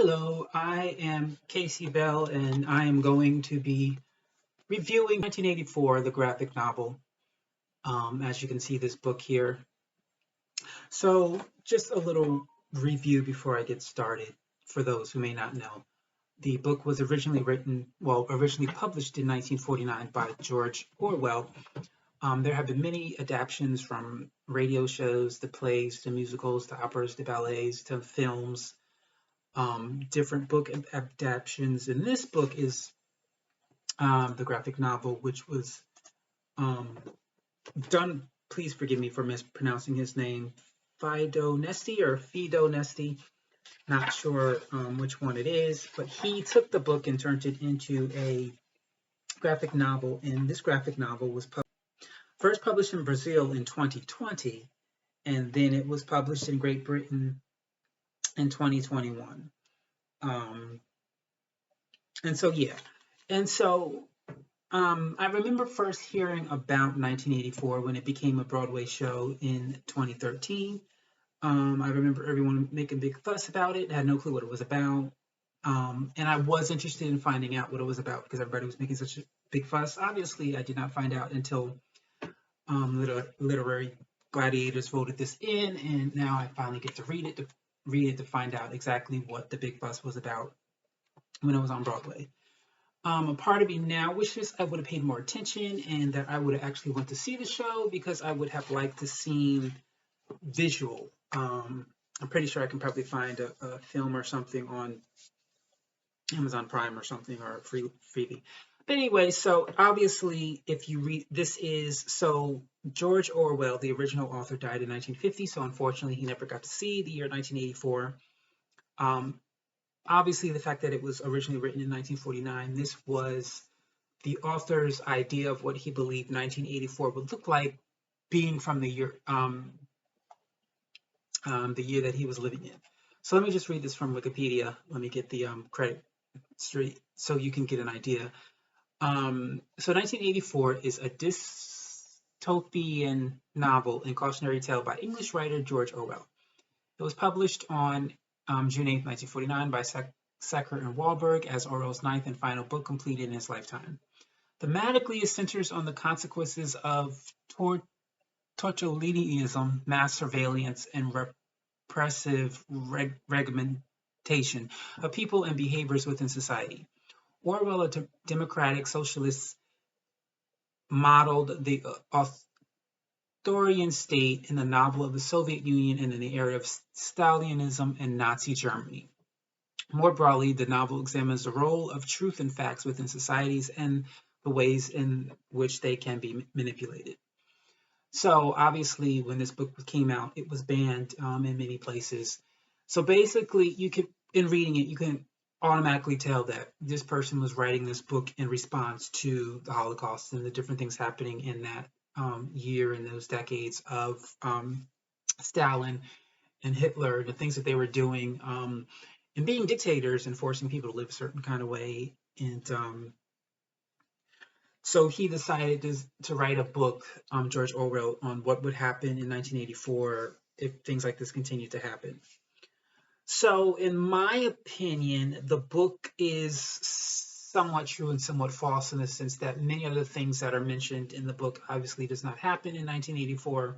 Hello, I am Casey Bell, and I am going to be reviewing 1984, the graphic novel. As you can see, this book here. So, just a little review before I get started for those who may not know. The book was originally published in 1949 by George Orwell. There have been many adaptations from radio shows, to plays, to musicals, to operas, to ballets, to films, different book adaptations. And this book is the graphic novel, which was um, done. Please forgive me for mispronouncing his name, Fido Nesti. Not sure which one it is, but he took the book and turned it into a graphic novel. And this graphic novel was first published in Brazil in 2020, and then it was published in Great Britain in 2021. Um, and so, yeah. And so I remember first hearing about 1984 when it became a Broadway show in 2013. I remember everyone making a big fuss about it. I had no clue what it was about. And I was interested in finding out what it was about because everybody was making such a big fuss. Obviously, I did not find out until Literary Gladiators voted this in, and now I finally get to read it to find out exactly what the big fuss was about when it was on Broadway. A part of me now wishes I would have paid more attention and that I would have actually went to see the show because I would have liked to see visual. I'm pretty sure I can probably find a film or something on Amazon Prime or something, or freebie. But anyway, so obviously, if you read, George Orwell, the original author, died in 1950, so unfortunately he never got to see the year 1984. Obviously, the fact that it was originally written in 1949, this was the author's idea of what he believed 1984 would look like, being from the year that he was living in. So let me just read this from Wikipedia. Let me get the credit straight so you can get an idea. So 1984 is a dystopian novel and cautionary tale by English writer George Orwell. It was published on June 8, 1949 by Sacker and Wahlberg as Orwell's ninth and final book completed in his lifetime. Thematically, it centers on the consequences of totalitarianism, mass surveillance, and repressive regimentation of people and behaviors within society. Orwell, a democratic socialist, modeled the authoritarian state in the novel of the Soviet Union and in the era of Stalinism and Nazi Germany. More broadly, the novel examines the role of truth and facts within societies and the ways in which they can be manipulated. So obviously, when this book came out, it was banned in many places. So basically, in reading it, you can automatically tell that this person was writing this book in response to the Holocaust and the different things happening in that year and those decades of Stalin and Hitler, the things that they were doing, and being dictators and forcing people to live a certain kind of way. And so he decided to write a book, George Orwell, on what would happen in 1984 if things like this continued to happen. So in my opinion, the book is somewhat true and somewhat false in the sense that many of the things that are mentioned in the book obviously does not happen in 1984.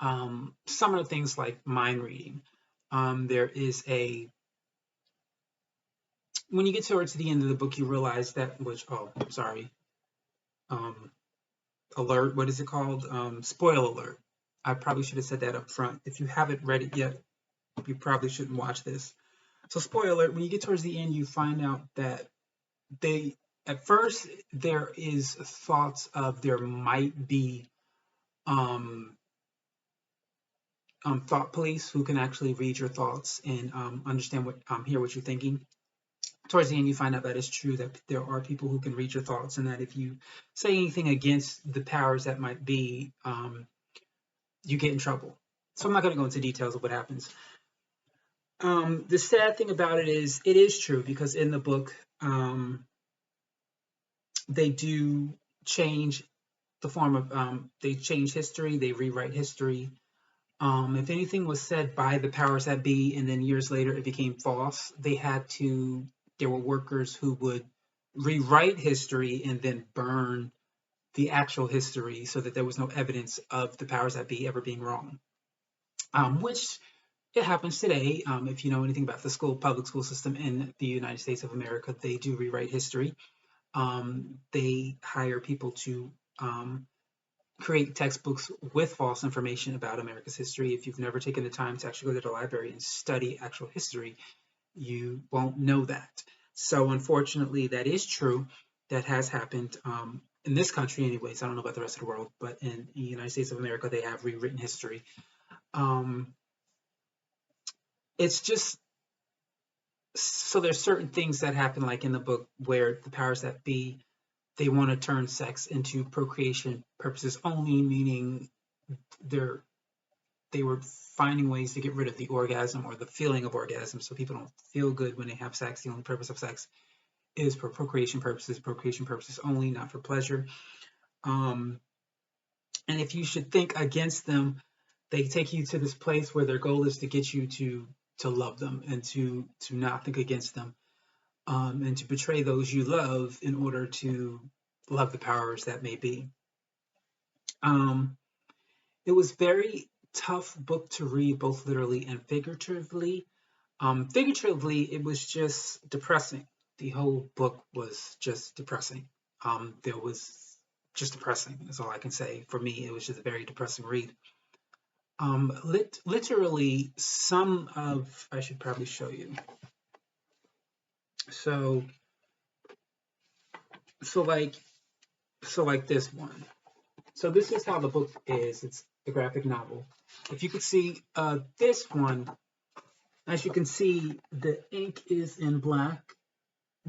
Some of the things like mind reading. There is when you get towards the end of the book, you realize that, alert, what is it called? Spoiler alert. I probably should have said that up front. If you haven't read it yet, you probably shouldn't watch this. So spoiler alert, when you get towards the end, you find out that at first there is thoughts of there might be thought police who can actually read your thoughts and understand hear what you're thinking. Towards the end, you find out that it's true that there are people who can read your thoughts, and that if you say anything against the powers that might be, you get in trouble. So I'm not going to go into details of what happens. The sad thing about it is true, because in the book, they do change the form of, they change history, they rewrite history. If anything was said by the powers that be and then years later it became false, there were workers who would rewrite history and then burn the actual history so that there was no evidence of the powers that be ever being wrong. Which it happens today. If you know anything about the public school system in the United States of America, they do rewrite history. They hire people to create textbooks with false information about America's history. If you've never taken the time to actually go to the library and study actual history, you won't know that. So unfortunately, that is true. That has happened in this country anyways. I don't know about the rest of the world, but in the United States of America, they have rewritten history. It's just, so there's certain things that happen, like in the book, where the powers that be, they want to turn sex into procreation purposes only, meaning they were finding ways to get rid of the orgasm or the feeling of orgasm, so people don't feel good when they have sex. The only purpose of sex is for procreation purposes only, not for pleasure. And if you should think against them, they take you to this place where their goal is to get you to love them and to not think against them, and to betray those you love in order to love the powers that may be. It was very tough book to read, both literally and figuratively. Figuratively, it was just depressing. The whole book was just depressing. There was just depressing, is all I can say. For me, it was just a very depressing read. Literally, I should probably show you. So like this one. So this is how the book is. It's a graphic novel. If you could see this one, as you can see, the ink is in black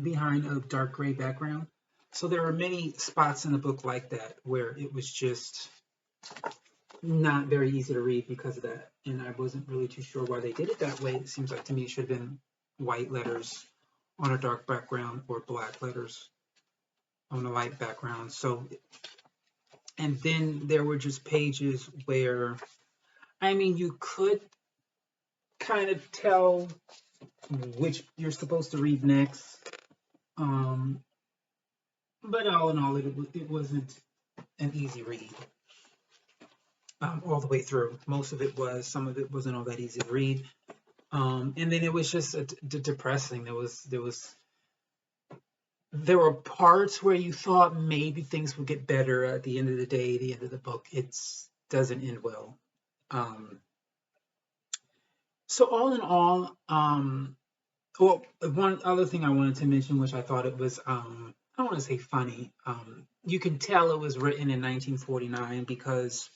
behind a dark gray background. So there are many spots in the book like that where it was just not very easy to read because of that. And I wasn't really too sure why they did it that way. It seems like to me it should have been white letters on a dark background or black letters on a light background. So, and then there were just pages where, I mean, you could kind of tell which you're supposed to read next. But all in all, it wasn't an easy read all the way through. Most of it was, some of it wasn't all that easy to read. And then it was just depressing. There were parts where you thought maybe things would get better at the end of the day. The end of the book, it doesn't end well. So all in all, well, one other thing I wanted to mention, which I thought it was, I don't want to say funny. You can tell it was written in 1949 because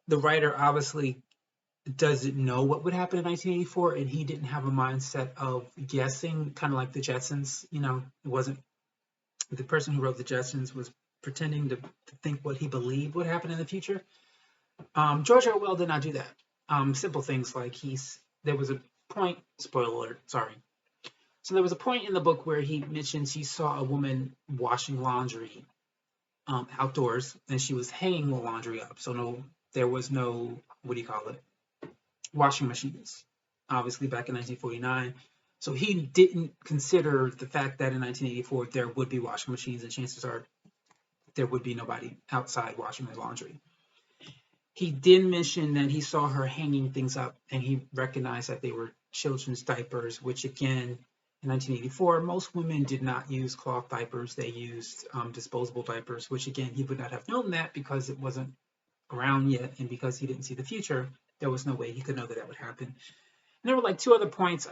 the writer obviously doesn't know what would happen in 1984, and he didn't have a mindset of guessing, kind of like the Jetsons. You know, it wasn't, the person who wrote the Jetsons was pretending to think what he believed would happen in the future. George Orwell did not do that. Simple things like there was a point, spoiler alert, sorry. So there was a point in the book where he mentions he saw a woman washing laundry outdoors, and she was hanging the laundry up. So there was no, what do you call it, washing machines, obviously back in 1949. So he didn't consider the fact that in 1984 there would be washing machines, and chances are there would be nobody outside washing their laundry. He did mention that he saw her hanging things up, and he recognized that they were children's diapers, which again, in 1984, most women did not use cloth diapers. They used disposable diapers, which again, he would not have known that because it wasn't around yet, and because he didn't see the future, there was no way he could know that would happen. And there were like two other points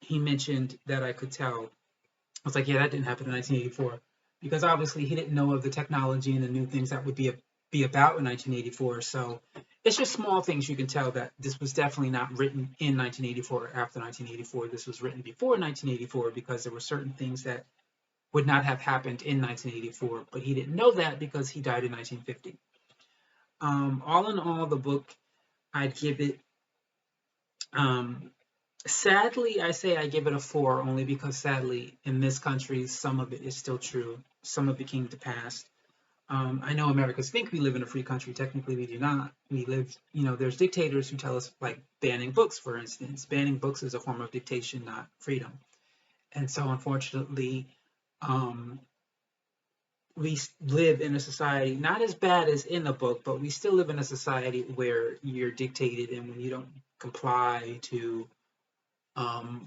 he mentioned that I could tell. I was like, yeah, that didn't happen in 1984, because obviously he didn't know of the technology and the new things that would be about in 1984. So it's just small things you can tell that this was definitely not written in 1984 or after 1984. This was written before 1984 because there were certain things that would not have happened in 1984, but he didn't know that because he died in 1950. All in all, the book, I'd give it, sadly, I say I give it a 4, only because sadly, in this country, some of it is still true. Some of it came to pass. I know Americans think we live in a free country. Technically, we do not. We live, there's dictators who tell us, like banning books, for instance. Banning books is a form of dictation, not freedom. And so, unfortunately, um, we live in a society, not as bad as in the book, but we still live in a society where you're dictated, and when you don't comply to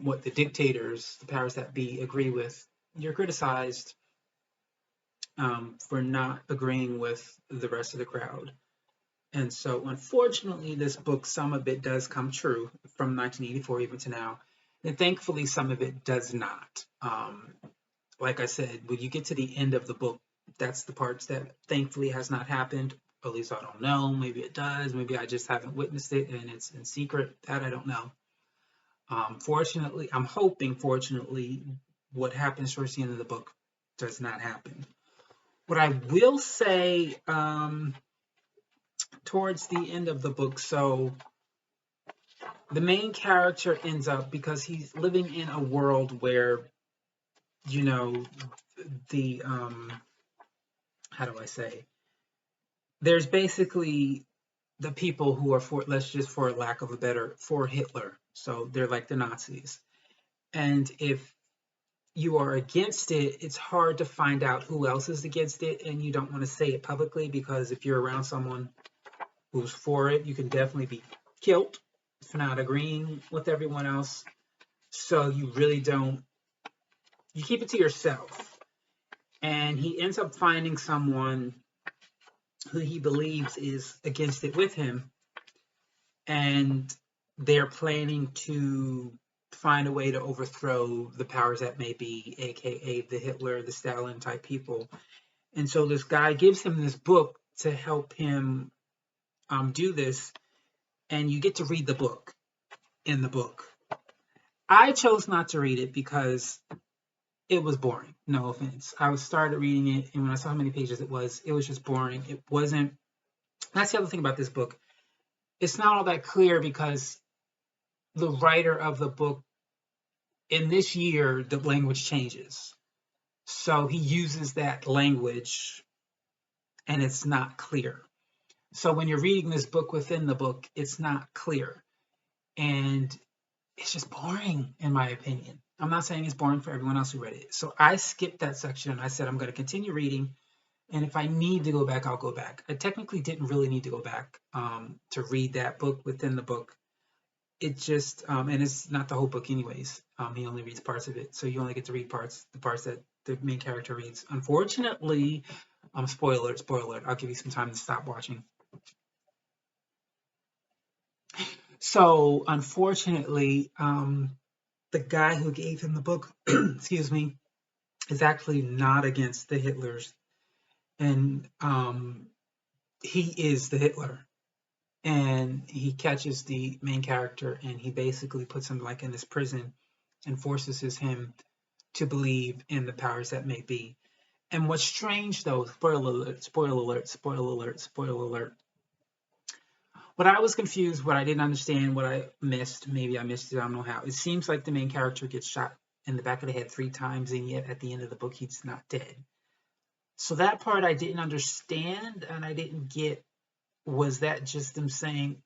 what the dictators, the powers that be, agree with, you're criticized for not agreeing with the rest of the crowd. And so, unfortunately, this book, some of it does come true from 1984 even to now. And thankfully, some of it does not. Like I said, when you get to the end of the book, that's the parts that thankfully has not happened. At least I don't know. Maybe it does. Maybe I just haven't witnessed it and it's in secret. That I don't know. Fortunately, I'm hoping, fortunately, what happens towards the end of the book does not happen. What I will say towards the end of the book, so the main character ends up, because he's living in a world where, the, how do I say, there's basically the people who are for, let's just for lack of a better, for Hitler. So they're like the Nazis. And if you are against it, it's hard to find out who else is against it, and you don't want to say it publicly, because if you're around someone who's for it, you can definitely be killed for not agreeing with everyone else. So you really don't, you keep it to yourself. And he ends up finding someone who he believes is against it with him, and they're planning to find a way to overthrow the powers that may be, aka the Hitler, the Stalin type people. And so this guy gives him this book to help him do this, and you get to read the book in the book. I chose not to read it because it was boring. No offense. I started reading it, and when I saw how many pages it was just boring. It wasn't. That's the other thing about this book. It's not all that clear, because the writer of the book, in this year, the language changes. So he uses that language, and it's not clear. So when you're reading this book within the book, it's not clear. And it's just boring, in my opinion. I'm not saying it's boring for everyone else who read it. So I skipped that section, and I said I'm going to continue reading, and if I need to go back, I'll go back. I technically didn't really need to go back to read that book within the book. It just, and it's not the whole book anyways. He only reads parts of it, so you only get to read the parts that the main character reads. Unfortunately, spoiler alert, I'll give you some time to stop watching. So, unfortunately, the guy who gave him the book, excuse me, is actually not against the Hitlers, and he is the Hitler. And he catches the main character, and he basically puts him like in this prison and forces him to believe in the powers that may be. And what's strange, though, spoiler alert, spoiler alert, spoiler alert, spoiler alert. What I was confused, what I didn't understand, what I missed, maybe I missed it, I don't know how. It seems like the main character gets shot in the back of the head 3 times, and yet at the end of the book, he's not dead. So that part I didn't understand, and I didn't get, was that just them saying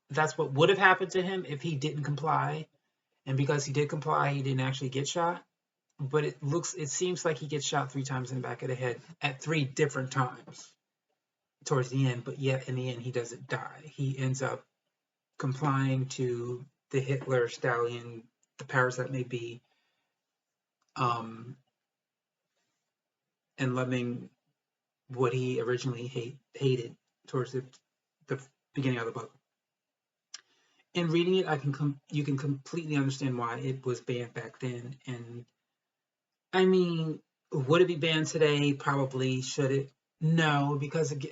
that's what would have happened to him if he didn't comply, and because he did comply, he didn't actually get shot? But it seems like he gets shot 3 times in the back of the head at 3 different times towards the end, but yet in the end he doesn't die. He ends up complying to the Hitler, Stalin, the powers that may be, and loving what he originally hated towards the beginning of the book. In reading it, you can completely understand why it was banned back then. And I mean, would it be banned today? Probably. Should it? No, because it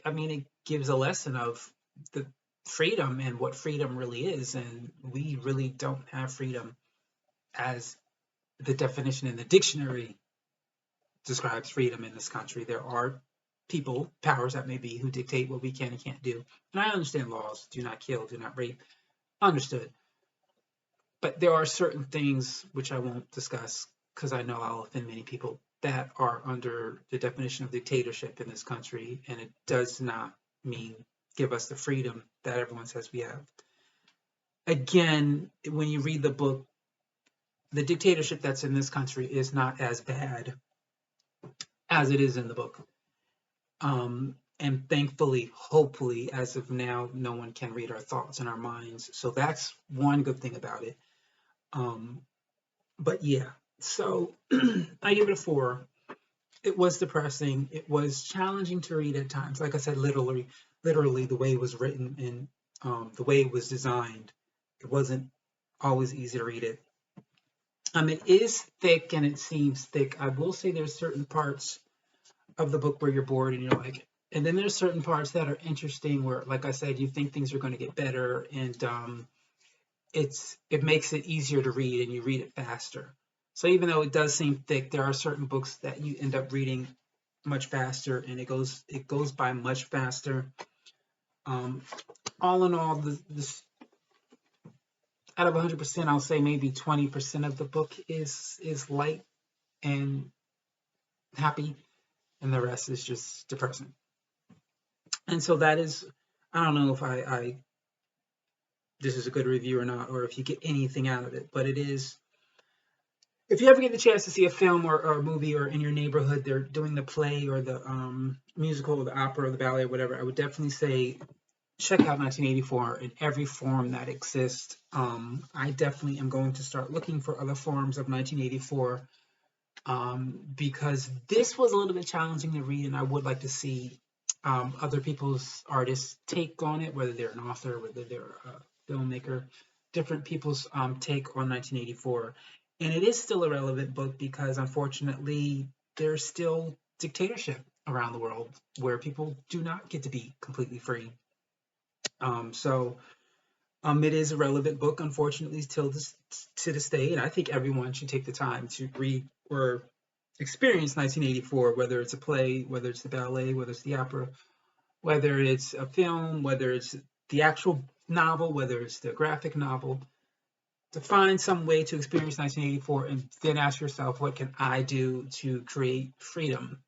gives a lesson of the freedom and what freedom really is, and we really don't have freedom as the definition in the dictionary describes freedom in this country. There are people, powers that may be, who dictate what we can and can't do. And I understand laws: do not kill, do not rape. Understood. But there are certain things which I won't discuss because I know I'll offend many people that are under the definition of dictatorship in this country, and it does not mean give us the freedom that everyone says we have. Again, when you read the book, the dictatorship that's in this country is not as bad as it is in the book. And thankfully, hopefully, as of now, no one can read our thoughts and our minds. So that's one good thing about it. But yeah, so I give it a 4. It was depressing. It was challenging to read at times. Like I said, literally the way it was written and the way it was designed, it wasn't always easy to read it. It is thick and it seems thick. I will say there's certain parts of the book where you're bored and you're like, and then there's certain parts that are interesting where, like I said, you think things are going to get better, and it makes it easier to read and you read it faster. So even though it does seem thick, there are certain books that you end up reading much faster, and it goes by much faster. All in all, this out of 100%, I'll say maybe 20% of the book is light and happy, and the rest is just depressing. And so that is, I don't know if I this is a good review or not, or if you get anything out of it, but it is. If you ever get the chance to see a film or a movie, or in your neighborhood they're doing the play or the musical or the opera or the ballet or whatever, I would definitely say check out 1984 in every form that exists. I definitely am going to start looking for other forms of 1984 because this was a little bit challenging to read, and I would like to see other people's artists' take on it, whether they're an author, whether they're a filmmaker, different people's take on 1984. And it is still a relevant book because, unfortunately, there's still dictatorship around the world where people do not get to be completely free. So it is a relevant book, unfortunately, to this day, and I think everyone should take the time to read or experience 1984, whether it's a play, whether it's the ballet, whether it's the opera, whether it's a film, whether it's the actual novel, whether it's the graphic novel. To find some way to experience 1984 and then ask yourself, what can I do to create freedom?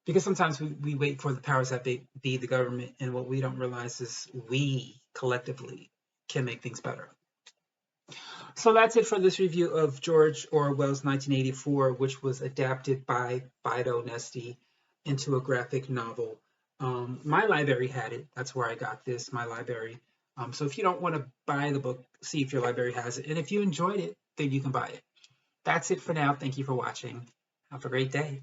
Because sometimes we wait for the powers that be, the government, and what we don't realize is we collectively can make things better. So that's it for this review of George Orwell's 1984, which was adapted by Fido, Nesti into a graphic novel. My library had it. That's where I got this, my library. So if you don't want to buy the book, see if your library has it. And if you enjoyed it, then you can buy it. That's it for now. Thank you for watching. Have a great day.